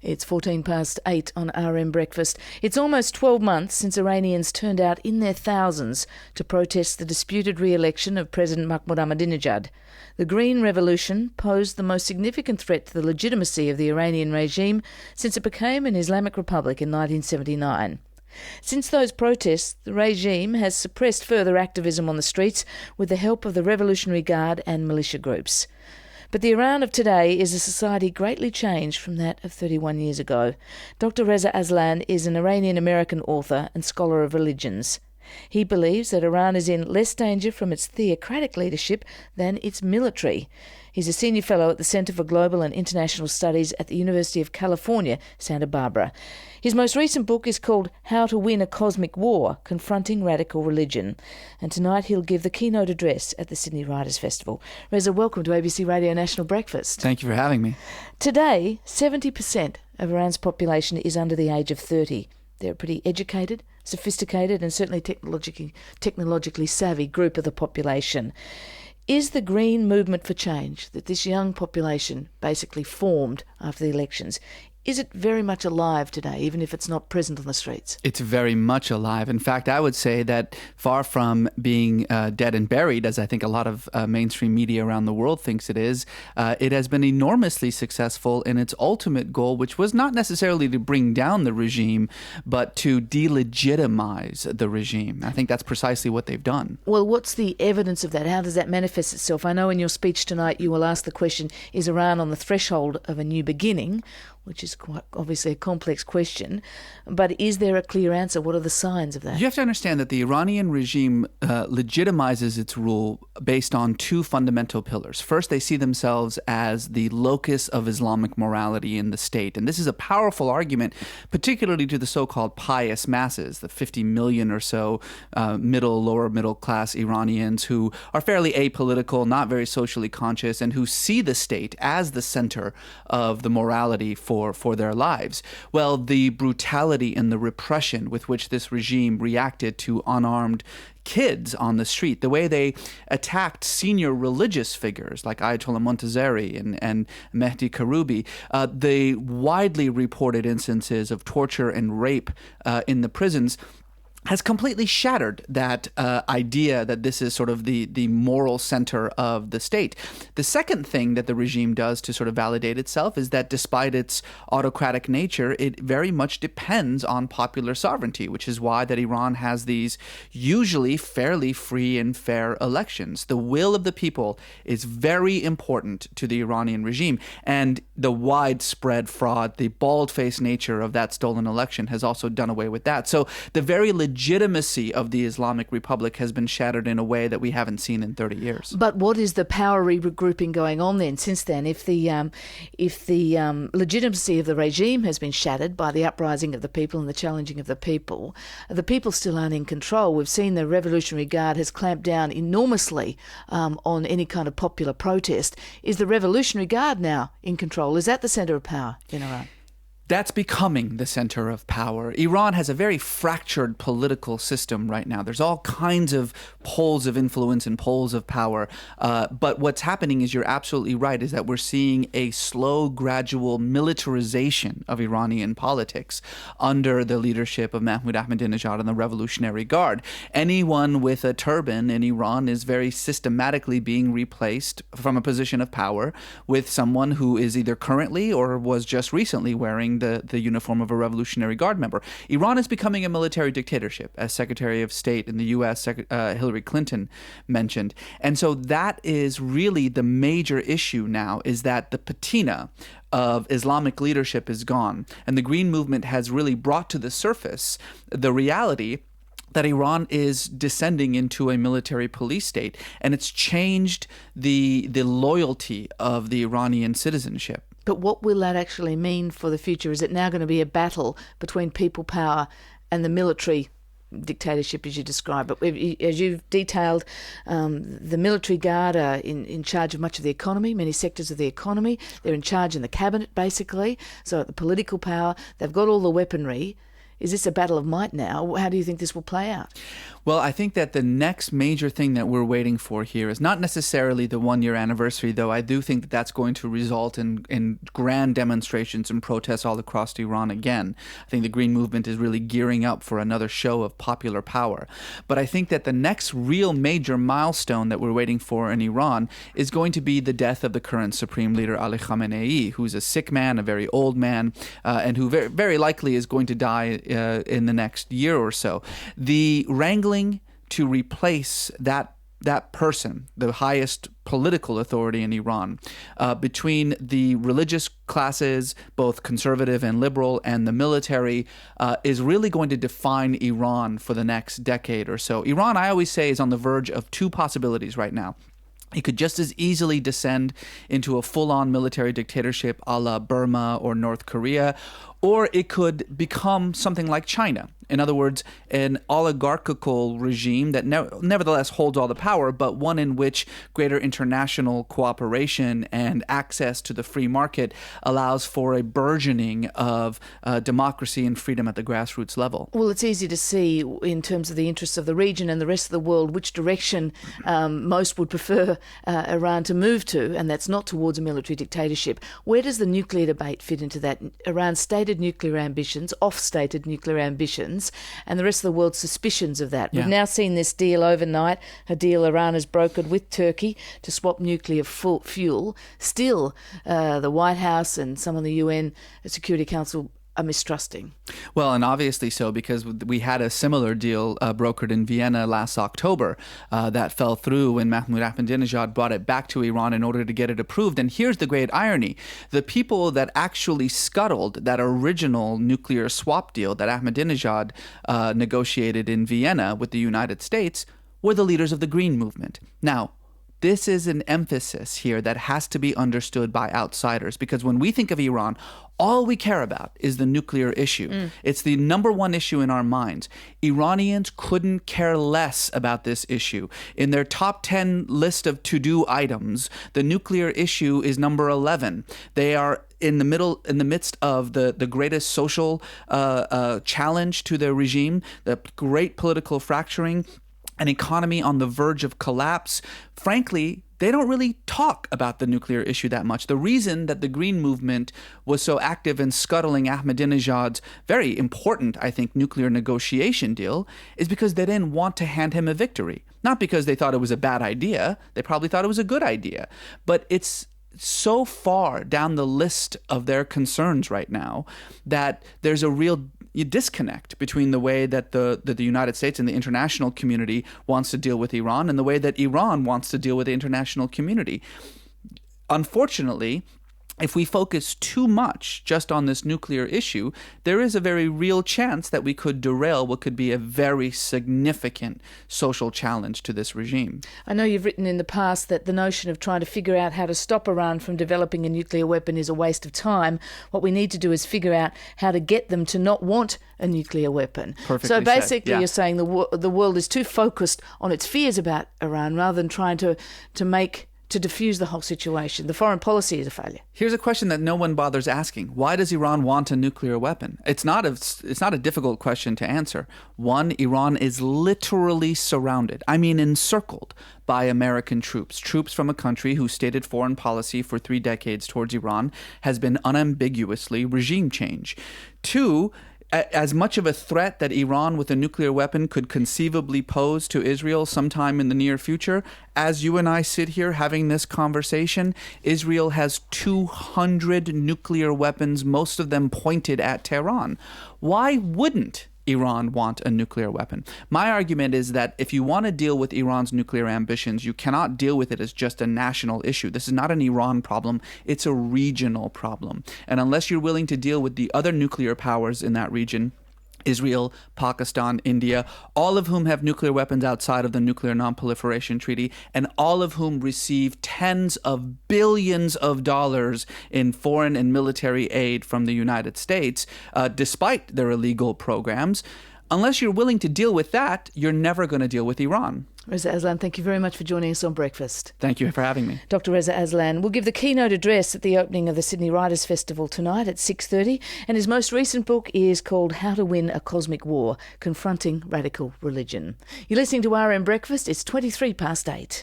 It's 14 past 8 on RM Breakfast. It's almost 12 months since Iranians turned out in their thousands to protest the disputed re-election of President Mahmoud Ahmadinejad. The Green Revolution posed the most significant threat to the legitimacy of the Iranian regime since it became an Islamic Republic in 1979. Since those protests, the regime has suppressed further activism on the streets with the help of the Revolutionary Guard and militia groups. But the Iran of today is a society greatly changed from that of 31 years ago. Dr. Reza Aslan is an Iranian-American author and scholar of religions. He believes that Iran is in less danger from its theocratic leadership than its military. He's a senior fellow at the Center for Global and International Studies at the University of California, Santa Barbara. His most recent book is called How to Win a Cosmic War, Confronting Radical Religion. And tonight he'll give the keynote address at the Sydney Writers' Festival. Reza, welcome to ABC Radio National Breakfast. Thank you for having me. Today, 70% of Iran's population is under the age of 30. They're a pretty educated, sophisticated and certainly technologically savvy group of the population. Is the Green Movement for Change that this young population basically formed after the elections, is it very much alive today, even if it's not present on the streets? It's very much alive. In fact, I would say that far from being dead and buried, as I think a lot of mainstream media around the world thinks it has been enormously successful in its ultimate goal, which was not necessarily to bring down the regime, but to delegitimize the regime. I think that's precisely what they've done. Well, what's the evidence of that? How does that manifest itself? I know in your speech tonight you will ask the question, is Iran on the threshold of a new beginning? Which is quite obviously a complex question, but is there a clear answer? What are the signs of that? You have to understand that the Iranian regime legitimizes its rule based on two fundamental pillars. First, they see themselves as the locus of Islamic morality in the state, and this is a powerful argument, particularly to the so-called pious masses, the 50 million or so lower middle class Iranians who are fairly apolitical, not very socially conscious, and who see the state as the center of the morality for their lives. Well, the brutality and the repression with which this regime reacted to unarmed kids on the street, the way they attacked senior religious figures like Ayatollah Montazeri and Mehdi Karoubi, the widely reported instances of torture and rape in the prisons, has completely shattered that idea that this is sort of the moral center of the state. The second thing that the regime does to sort of validate itself is that despite its autocratic nature, it very much depends on popular sovereignty, which is why that Iran has these usually fairly free and fair elections. The will of the people is very important to the Iranian regime, and the widespread fraud, the bald-faced nature of that stolen election has also done away with that. So the very legitimacy of the Islamic Republic has been shattered in a way that we haven't seen in 30 years. But what is the power regrouping going on then since then? If the legitimacy of the regime has been shattered by the uprising of the people and the challenging of the people still aren't in control. We've seen the Revolutionary Guard has clamped down enormously on any kind of popular protest. Is the Revolutionary Guard now in control? Is that the centre of power in Iran? That's becoming the center of power. Iran has a very fractured political system right now. There's all kinds of poles of influence and poles of power. But what's happening is, you're absolutely right, is that we're seeing a slow, gradual militarization of Iranian politics under the leadership of Mahmoud Ahmadinejad and the Revolutionary Guard. Anyone with a turban in Iran is very systematically being replaced from a position of power with someone who is either currently or was just recently wearing the uniform of a Revolutionary Guard member. Iran is becoming a military dictatorship, as Secretary of State in the U.S., Hillary Clinton, mentioned. And so that is really the major issue now, is that the patina of Islamic leadership is gone. And the Green Movement has really brought to the surface the reality that Iran is descending into a military police state, and it's changed the loyalty of the Iranian citizenship. But what will that actually mean for the future? Is it now going to be a battle between people power and the military dictatorship, as you describe it? As you've detailed, the military guard are in charge of much of the economy, many sectors of the economy. They're in charge in the cabinet, basically. So at the political power, they've got all the weaponry. Is this a battle of might now? How do you think this will play out? Well, I think that the next major thing that we're waiting for here is not necessarily the one-year anniversary, though I do think that that's going to result in grand demonstrations and protests all across Iran again. I think the Green Movement is really gearing up for another show of popular power. But I think that the next real major milestone that we're waiting for in Iran is going to be the death of the current Supreme Leader Ali Khamenei, who's a sick man, a very old man, and who very, very likely is going to die in the next year or so. The wrangling to replace that person, the highest political authority in Iran, between the religious classes, both conservative and liberal, and the military, is really going to define Iran for the next decade or so. Iran, I always say, is on the verge of two possibilities right now. It could just as easily descend into a full-on military dictatorship a la Burma or North Korea, or it could become something like China. In other words, an oligarchical regime that nevertheless holds all the power, but one in which greater international cooperation and access to the free market allows for a burgeoning of democracy and freedom at the grassroots level. Well, it's easy to see in terms of the interests of the region and the rest of the world which direction most would prefer Iran to move to, and that's not towards a military dictatorship. Where does the nuclear debate fit into that? Iran's stated nuclear ambitions, off-stated nuclear ambitions, and the rest of the world's suspicions of that. Yeah. We've now seen this deal overnight, a deal Iran has brokered with Turkey to swap nuclear fuel. Still, the White House and some of the UN Security Council are mistrusting. Well, and obviously so, because we had a similar deal brokered in Vienna last October that fell through when Mahmoud Ahmadinejad brought it back to Iran in order to get it approved. And here's the great irony. The people that actually scuttled that original nuclear swap deal that Ahmadinejad negotiated in Vienna with the United States were the leaders of the Green Movement. Now, this is an emphasis here that has to be understood by outsiders, because when we think of Iran, all we care about is the nuclear issue. It's the number one issue in our minds. Iranians couldn't care less about this issue. In their top 10 list of to-do items, the nuclear issue is number 11. They are in the midst of the greatest social challenge to their regime, the great political fracturing, an economy on the verge of collapse. Frankly, they don't really talk about the nuclear issue that much. The reason that the Green Movement was so active in scuttling Ahmadinejad's very important, I think, nuclear negotiation deal is because they didn't want to hand him a victory. Not because they thought it was a bad idea. They probably thought it was a good idea. But it's so far down the list of their concerns right now that there's a real disconnect between the way that the United States and the international community wants to deal with Iran and the way that Iran wants to deal with the international community. Unfortunately, if we focus too much just on this nuclear issue, there is a very real chance that we could derail what could be a very significant social challenge to this regime. I know you've written in the past that the notion of trying to figure out how to stop Iran from developing a nuclear weapon is a waste of time. What we need to do is figure out how to get them to not want a nuclear weapon. Perfectly so basically said. Yeah. You're saying the world is too focused on its fears about Iran rather than trying to diffuse the whole situation. The foreign policy is a failure. Here's a question that no one bothers asking. Why does Iran want a nuclear weapon? It's not a difficult question to answer. One, Iran is literally surrounded, encircled by American troops from a country whose stated foreign policy for 3 decades towards Iran has been unambiguously regime change. Two, as much of a threat that Iran with a nuclear weapon could conceivably pose to Israel sometime in the near future, as you and I sit here having this conversation, Israel has 200 nuclear weapons, most of them pointed at Tehran. Why wouldn't Iran want a nuclear weapon? My argument is that if you want to deal with Iran's nuclear ambitions, you cannot deal with it as just a national issue. This is not an Iran problem. It's a regional problem. And unless you're willing to deal with the other nuclear powers in that region, Israel, Pakistan, India, all of whom have nuclear weapons outside of the Nuclear Non-Proliferation Treaty, and all of whom receive tens of billions of dollars in foreign and military aid from the United States, despite their illegal programs. Unless you're willing to deal with that, you're never going to deal with Iran. Reza Aslan, thank you very much for joining us on Breakfast. Thank you for having me. Dr. Reza Aslan will give the keynote address at the opening of the Sydney Writers' Festival tonight at 6:30, and his most recent book is called How to Win a Cosmic War, Confronting Radical Religion. You're listening to RM Breakfast. It's 23 past 8.